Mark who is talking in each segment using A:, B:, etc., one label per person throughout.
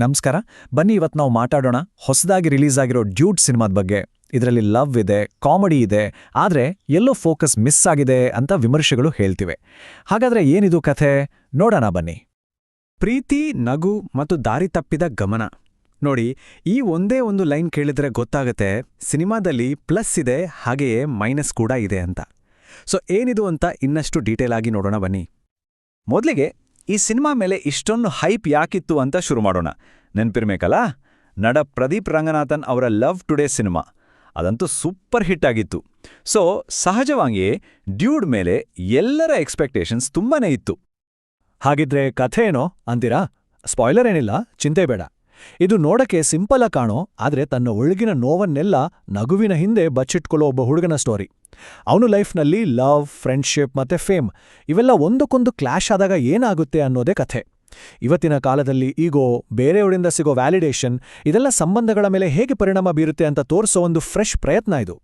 A: ನಮಸ್ಕಾರ. ಬನ್ನಿ ಇವತ್ತು ನಾವು ಮಾತಾಡೋಣ ಹೊಸದಾಗಿ ರಿಲೀಸ್ ಆಗಿರೋ ಡ್ಯೂಡ್ ಸಿನಿಮಾದ ಬಗ್ಗೆ. ಇದರಲ್ಲಿ ಲವ್ ಇದೆ, ಕಾಮಿಡಿ ಇದೆ, ಆದರೆ ಎಲ್ಲೋ ಫೋಕಸ್ ಮಿಸ್ ಆಗಿದೆ ಅಂತ ವಿಮರ್ಶೆಗಳು ಹೇಳ್ತಿವೆ. ಹಾಗಾದ್ರೆ ಏನಿದು ಕಥೆ ನೋಡೋಣ ಬನ್ನಿ.
B: ಪ್ರೀತಿ, ನಗು ಮತ್ತು ದಾರಿ ತಪ್ಪಿದ ಗಮನ. ನೋಡಿ, ಈ ಒಂದೇ ಒಂದು ಲೈನ್ ಕೇಳಿದ್ರೆ ಗೊತ್ತಾಗತ್ತೆ ಸಿನಿಮಾದಲ್ಲಿ ಪ್ಲಸ್ ಇದೆ, ಹಾಗೆಯೇ ಮೈನಸ್ ಕೂಡ ಇದೆ ಅಂತ. ಸೊ ಏನಿದು ಅಂತ ಇನ್ನಷ್ಟು ಡೀಟೇಲ್ ಆಗಿ ನೋಡೋಣ ಬನ್ನಿ. ಮೊದಲಿಗೆ ಈ ಸಿನಿಮಾ ಮೇಲೆ ಇಷ್ಟೊಂದು ಹೈಪ್ ಯಾಕಿತ್ತು ಅಂತ ಶುರು ಮಾಡೋಣ. ನೆನ್ಪಿರ್ಬೇಕಲ್ಲ, ನಟ ಪ್ರದೀಪ್ ರಂಗನಾಥನ್ ಅವರ ಲವ್ ಟುಡೇ ಸಿನಿಮಾ ಅದಂತೂ ಸೂಪರ್ ಹಿಟ್ ಆಗಿತ್ತು. ಸೊ ಸಹಜವಾಗಿಯೇ ಡ್ಯೂಡ್ ಮೇಲೆ ಎಲ್ಲರ ಎಕ್ಸ್ಪೆಕ್ಟೇಷನ್ಸ್ ತುಂಬಾನೇ ಇತ್ತು.
A: ಹಾಗಿದ್ರೆ ಕಥೆ ಏನೋ ಅಂತೀರಾ? ಸ್ಪಾಯ್ಲರ್ ಏನಿಲ್ಲ, ಚಿಂತೆ ಬೇಡ. ಇದು ನೋಡಕ್ಕೆ ಸಿಂಪಲ್ ಕಾಣೋ, ಆದ್ರೆ ತನ್ನ ಒಳಗಿನ ನೋವನ್ನೆಲ್ಲ ನಗುವಿನ ಹಿಂದೆ ಬಚ್ಚಿಟ್ಕೊಳ್ಳೋ ಒಬ್ಬ ಹುಡುಗನ ಸ್ಟೋರಿ. ಅವನು ಲೈಫ್ನಲ್ಲಿ ಲವ್, ಫ್ರೆಂಡ್ಶಿಪ್ ಮತ್ತೆ ಫೇಮ್ ಇವೆಲ್ಲ ಒಂದಕ್ಕೊಂದು ಕ್ಲಾಶ್ ಆದಾಗ ಏನಾಗುತ್ತೆ ಅನ್ನೋದೇ ಕಥೆ. ಇವತ್ತಿನ ಕಾಲದಲ್ಲಿ ಈಗೋ, ಬೇರೆಯವರಿಂದ ಸಿಗೋ ವ್ಯಾಲಿಡೇಷನ್, ಇದೆಲ್ಲ ಸಂಬಂಧಗಳ ಮೇಲೆ ಹೇಗೆ ಪರಿಣಾಮ ಬೀರುತ್ತೆ ಅಂತ ತೋರಿಸೋ ಒಂದು ಫ್ರೆಶ್ ಪ್ರಯತ್ನ ಇದು.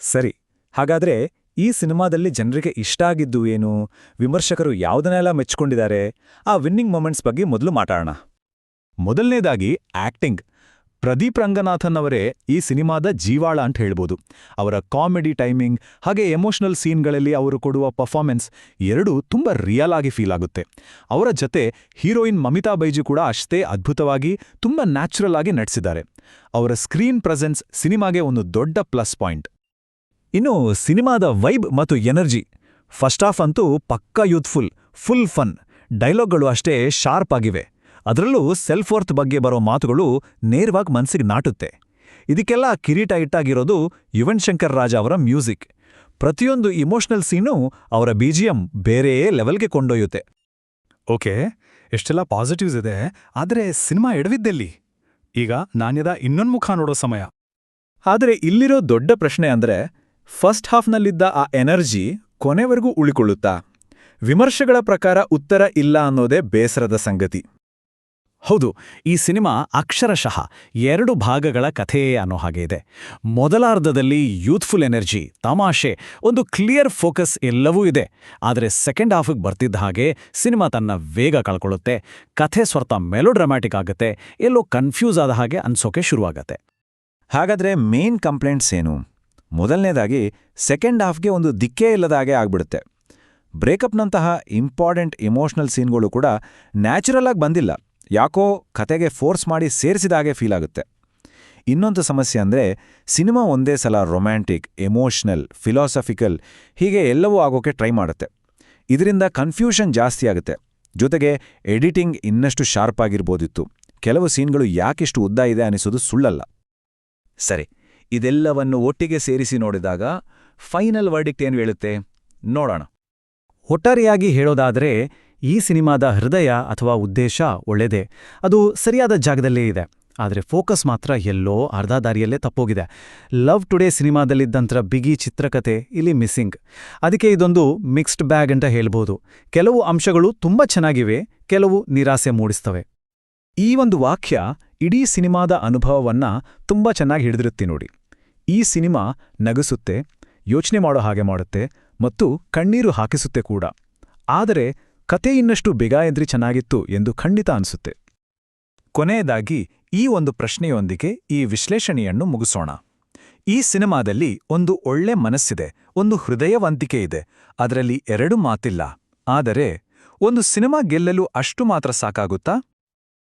B: ಸರಿ, ಹಾಗಾದ್ರೆ ಈ ಸಿನಿಮಾದಲ್ಲಿ ಜನರಿಗೆ ಇಷ್ಟ ಆಗಿದ್ದು ಏನು, ವಿಮರ್ಶಕರು ಯಾವುದನ್ನೆಲ್ಲ ಮೆಚ್ಕೊಂಡಿದ್ದಾರೆ, ಆ ವಿನ್ನಿಂಗ್ ಮೊಮೆಂಟ್ಸ್ ಬಗ್ಗೆ ಮೊದಲು ಮಾತಾಡೋಣ. ಮೊದಲನೇದಾಗಿ ಆಕ್ಟಿಂಗ್. ಪ್ರದೀಪ್ ರಂಗನಾಥನ್ ಅವರೇ ಈ ಸಿನಿಮಾದ ಜೀವಾಳ ಅಂತ ಹೇಳ್ಬೋದು. ಅವರ ಕಾಮಿಡಿ ಟೈಮಿಂಗ್ ಹಾಗೆ ಎಮೋಷನಲ್ ಸೀನ್ಗಳಲ್ಲಿ ಅವರು ಕೊಡುವ ಪರ್ಫಾರ್ಮೆನ್ಸ್ ಎರಡೂ ತುಂಬ ರಿಯಲ್ ಆಗಿ ಫೀಲ್ ಆಗುತ್ತೆ. ಅವರ ಜತೆ ಹೀರೋಯಿನ್ ಮಮಿತಾ ಬೈಜು ಕೂಡ ಅಷ್ಟೇ ಅದ್ಭುತವಾಗಿ ತುಂಬ ನ್ಯಾಚುರಲ್ ಆಗಿ ನಟಿಸಿದ್ದಾರೆ. ಅವರ ಸ್ಕ್ರೀನ್ ಪ್ರೆಸೆನ್ಸ್ ಸಿನಿಮಾಗೆ ಒಂದು ದೊಡ್ಡ ಪ್ಲಸ್ ಪಾಯಿಂಟ್.
A: ಇನ್ನು ಸಿನಿಮಾದ ವೈಬ್ ಮತ್ತು ಎನರ್ಜಿ. ಫಸ್ಟ್ ಹಾಫ್ ಅಂತೂ ಪಕ್ಕಾ ಯೂತ್ಫುಲ್, ಫುಲ್ ಫನ್. ಡೈಲಾಗ್ಗಳು ಅಷ್ಟೇ ಶಾರ್ಪ್ ಆಗಿವೆ. ಅದರಲ್ಲೂ ಸೆಲ್ಫ್ ವರ್ತ್ ಬಗ್ಗೆ ಬರೋ ಮಾತುಗಳು ನೇರವಾಗಿ ಮನಸ್ಸಿಗೆ ನಾಟುತ್ತೆ. ಇದಕ್ಕೆಲ್ಲ ಕಿರೀಟ ಇಟ್ಟಾಗಿರೋದು ಯುವನ್ ಶಂಕರ್ ರಾಜ ಅವರ ಮ್ಯೂಸಿಕ್. ಪ್ರತಿಯೊಂದು ಇಮೋಷನಲ್ ಸೀನು ಅವರ BGM ಬೇರೆಯೇ ಲೆವೆಲ್ಗೆ ಕೊಂಡೊಯ್ಯುತ್ತೆ.
B: ಓಕೆ, ಎಷ್ಟೆಲ್ಲ ಪಾಸಿಟಿವ್ಸ್ ಇದೆ, ಆದರೆ ಸಿನಿಮಾ ಎಡವಿದ್ದೆಲ್ಲಿ? ಈಗ ನಾಣ್ಯದ ಇನ್ನೊಂದು ಮುಖ ನೋಡೋ ಸಮಯ.
A: ಆದರೆ ಇಲ್ಲಿರೋ ದೊಡ್ಡ ಪ್ರಶ್ನೆ ಅಂದ್ರೆ, ಫಸ್ಟ್ ಹಾಫ್ನಲ್ಲಿದ್ದ ಆ ಎನರ್ಜಿ ಕೊನೆವರೆಗೂ ಉಳಿಕೊಳ್ಳುತ್ತಾ? ವಿಮರ್ಶೆಗಳ ಪ್ರಕಾರ ಉತ್ತರ ಇಲ್ಲ ಅನ್ನೋದೇ ಬೇಸರದ ಸಂಗತಿ. ಹೌದು, ಈ ಸಿನಿಮಾ ಅಕ್ಷರಶಃ 2 ಭಾಗಗಳ ಕಥೆಯೇ ಅನ್ನೋ ಹಾಗೆ ಇದೆ. ಮೊದಲಾರ್ಧದಲ್ಲಿ ಯೂತ್ಫುಲ್ ಎನರ್ಜಿ, ತಮಾಷೆ, ಒಂದು ಕ್ಲಿಯರ್ ಫೋಕಸ್ ಎಲ್ಲವೂ ಇದೆ. ಆದರೆ ಸೆಕೆಂಡ್ ಹಾಫಿಗೆ ಬರ್ತಿದ್ದ ಹಾಗೆ ಸಿನಿಮಾ ತನ್ನ ವೇಗ ಕಳ್ಕೊಳ್ಳುತ್ತೆ. ಕಥೆ ಸ್ವರ್ಥ ಮೆಲೋಡ್ರಾಮ್ಯಾಟಿಕ್ ಆಗುತ್ತೆ, ಎಲ್ಲೋ ಕನ್ಫ್ಯೂಸ್ ಆದ ಹಾಗೆ ಅನ್ಸೋಕೆ ಶುರುವಾಗತ್ತೆ.
C: ಹಾಗಾದ್ರೆ ಮೇನ್ ಕಂಪ್ಲೇಂಟ್ಸ್ ಏನು? ಮೊದಲನೇದಾಗಿ ಸೆಕೆಂಡ್ ಹಾಫ್ಗೆ ಒಂದು ದಿಕ್ಕೇ ಇಲ್ಲದ ಹಾಗೆ ಆಗ್ಬಿಡುತ್ತೆ. ಬ್ರೇಕಪ್ನಂತಹ ಇಂಪಾರ್ಟೆಂಟ್ ಇಮೋಷನಲ್ ಸೀನ್ಗಳು ಕೂಡ ನ್ಯಾಚುರಲ್ ಆಗಿ ಬಂದಿಲ್ಲ, ಯಾಕೋ ಕತೆಗೆ ಫೋರ್ಸ್ ಮಾಡಿ ಸೇರಿಸಿದ ಹಾಗೆ ಫೀಲ್ ಆಗುತ್ತೆ. ಇನ್ನೊಂದು ಸಮಸ್ಯೆ ಅಂದರೆ, ಸಿನಿಮಾ ಒಂದೇ ಸಲ ರೊಮ್ಯಾಂಟಿಕ್, ಎಮೋಷನಲ್, ಫಿಲಾಸಫಿಕಲ್ ಹೀಗೆ ಎಲ್ಲವೂ ಆಗೋಕೆ ಟ್ರೈ ಮಾಡುತ್ತೆ. ಇದರಿಂದ ಕನ್ಫ್ಯೂಷನ್ ಜಾಸ್ತಿ ಆಗುತ್ತೆ. ಜೊತೆಗೆ ಎಡಿಟಿಂಗ್ ಇನ್ನಷ್ಟು ಶಾರ್ಪ್ ಆಗಿರ್ಬೋದಿತ್ತು. ಕೆಲವು ಸೀನ್ಗಳು ಯಾಕಿಷ್ಟು ಉದ್ದ ಇದೆ ಅನಿಸೋದು ಸುಳ್ಳಲ್ಲ. ಸರಿ, ಇದೆಲ್ಲವನ್ನು ಒಟ್ಟಿಗೆ ಸೇರಿಸಿ ನೋಡಿದಾಗ ಫೈನಲ್ ವರ್ಡಿಕ್ಟ್ ಏನು ಹೇಳುತ್ತೆ ನೋಡೋಣ.
A: ಒಟ್ಟಾರೆಯಾಗಿ ಹೇಳೋದಾದರೆ, ಈ ಸಿನಿಮಾದ ಹೃದಯ ಅಥವಾ ಉದ್ದೇಶ ಒಳ್ಳೆಯದೇ, ಅದು ಸರಿಯಾದ ಜಾಗದಲ್ಲೇ ಇದೆ. ಆದರೆ ಫೋಕಸ್ ಮಾತ್ರ ಎಲ್ಲೋ ಅರ್ಧ ದಾರಿಯಲ್ಲೇ ತಪ್ಪೋಗಿದೆ. ಲವ್ ಟುಡೇ ಸಿನಿಮಾದಲ್ಲಿದ್ದಂಥ ಬಿಗಿ ಚಿತ್ರಕಥೆ ಇಲ್ಲಿ ಮಿಸ್ಸಿಂಗ್. ಅದಕ್ಕೆ ಇದೊಂದು ಮಿಕ್ಸ್ಡ್ ಬ್ಯಾಗ್ ಅಂತ ಹೇಳ್ಬೋದು. ಕೆಲವು ಅಂಶಗಳು ತುಂಬ ಚೆನ್ನಾಗಿವೆ, ಕೆಲವು ನಿರಾಸೆ ಮೂಡಿಸ್ತವೆ.
B: ಈ ಒಂದು ವಾಕ್ಯ ಇಡೀ ಸಿನಿಮಾದ ಅನುಭವವನ್ನ ತುಂಬ ಚೆನ್ನಾಗಿ ಹಿಡಿದಿರುತ್ತೆ ನೋಡಿ. ಈ ಸಿನಿಮಾ ನಗಿಸುತ್ತೆ, ಯೋಚನೆ ಮಾಡೋ ಹಾಗೆ ಮಾಡುತ್ತೆ ಮತ್ತು ಕಣ್ಣೀರು ಹಾಕಿಸುತ್ತೆ ಕೂಡ. ಆದರೆ ಕತೆ ಇನ್ನಷ್ಟು ಬೇಗ ಚೆನ್ನಾಗಿತ್ತು ಎಂದು ಖಂಡಿತ ಅನಿಸುತ್ತೆ. ಕೊನೆಯದಾಗಿ ಈ ಒಂದು ಪ್ರಶ್ನೆಯೊಂದಿಗೆ ಈ ವಿಶ್ಲೇಷಣೆಯನ್ನು ಮುಗಿಸೋಣ. ಈ ಸಿನಿಮಾದಲ್ಲಿ ಒಂದು ಒಳ್ಳೆ ಮನಸ್ಸಿದೆ, ಒಂದು ಹೃದಯವಂತಿಕೆ ಇದೆ, ಅದರಲ್ಲಿ 2 ಮಾತಿಲ್ಲ. ಆದರೆ ಒಂದು ಸಿನಿಮಾ ಗೆಲ್ಲಲು ಅಷ್ಟು ಮಾತ್ರ ಸಾಕಾಗುತ್ತಾ?